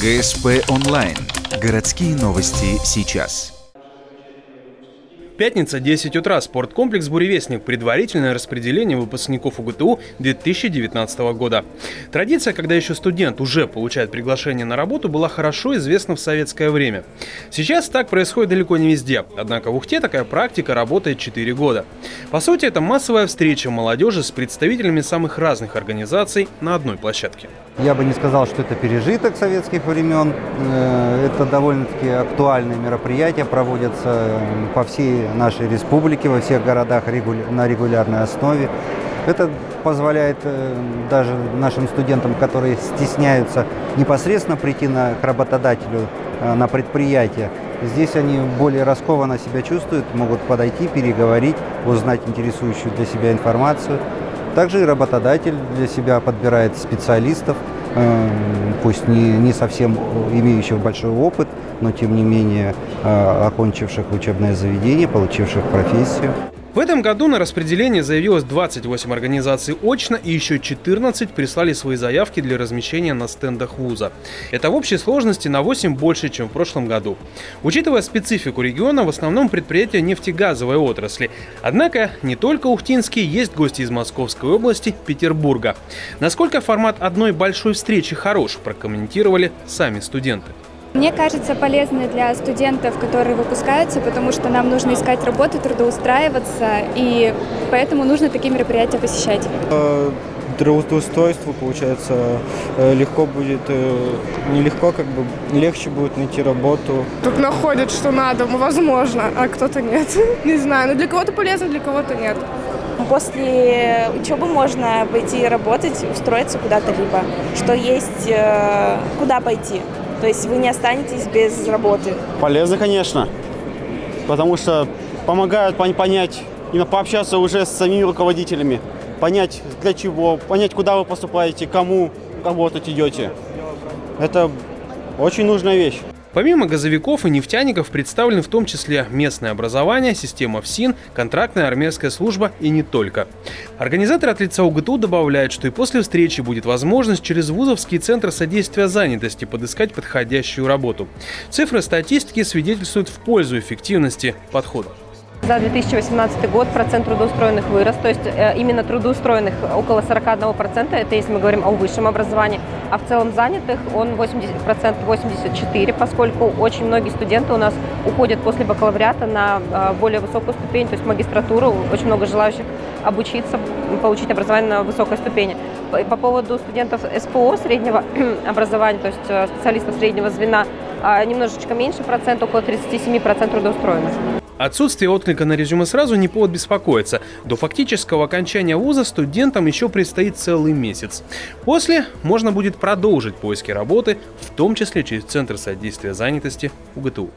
ГСП онлайн. Городские новости сейчас. Пятница, 10 утра. Спорткомплекс «Буревестник». Предварительное распределение выпускников УГТУ 2019 года. Традиция, когда еще студент уже получает приглашение на работу, была хорошо известна в советское время. Сейчас так происходит далеко не везде. Однако в Ухте такая практика работает 4 года. По сути, это массовая встреча молодежи с представителями самых разных организаций на одной площадке. Я бы не сказал, что это пережиток советских времен. Это довольно-таки актуальные мероприятия, проводятся по всей нашей республике, во всех городах на регулярной основе. Это позволяет даже нашим студентам, которые стесняются непосредственно прийти к работодателю на предприятие, здесь они более раскованно себя чувствуют, могут подойти, переговорить, узнать интересующую для себя информацию. Также и работодатель для себя подбирает специалистов, пусть не совсем имеющих большой опыт, но тем не менее окончивших учебное заведение, получивших профессию. В этом году на распределение заявилось 28 организаций очно, и еще 14 прислали свои заявки для размещения на стендах вуза. Это в общей сложности на 8 больше, чем в прошлом году. Учитывая специфику региона, в основном предприятия нефтегазовой отрасли. Однако не только ухтинские, есть гости из Московской области, Петербурга. Насколько формат одной большой встречи хорош, прокомментировали сами студенты. Мне кажется, полезно для студентов, которые выпускаются, потому что нам нужно искать работу, трудоустраиваться, и поэтому нужно такие мероприятия посещать. Трудоустройство, получается, легко будет, нелегко, легче будет найти работу. Тут находят, что надо, возможно, а кто-то нет. Не знаю, но для кого-то полезно, для кого-то нет. После учебы можно пойти работать, устроиться куда-то либо, что есть куда пойти. То есть вы не останетесь без работы. Полезно, конечно, потому что помогают понять, именно пообщаться уже с самими руководителями, понять для чего, понять, куда вы поступаете, кому работать идете. Это очень нужная вещь. Помимо газовиков и нефтяников представлены в том числе местное образование, система ФСИН, контрактная армейская служба и не только. Организаторы от лица УГТУ добавляют, что и после встречи будет возможность через вузовский центр содействия занятости подыскать подходящую работу. Цифры статистики свидетельствуют в пользу эффективности подхода. За 2018 год процент трудоустроенных вырос, то есть именно трудоустроенных около 41%, это если мы говорим о высшем образовании, а в целом занятых он 80%, 84%, поскольку очень многие студенты у нас уходят после бакалавриата на более высокую ступень, то есть магистратуру, очень много желающих обучиться, получить образование на высокой ступени. По поводу студентов СПО среднего образования, то есть специалистов среднего звена, немножечко меньше процент, около 37% трудоустроенных. Отсутствие отклика на резюме сразу не повод беспокоиться. До фактического окончания вуза студентам еще предстоит целый месяц. После можно будет продолжить поиски работы, в том числе через Центр содействия занятости УГТУ.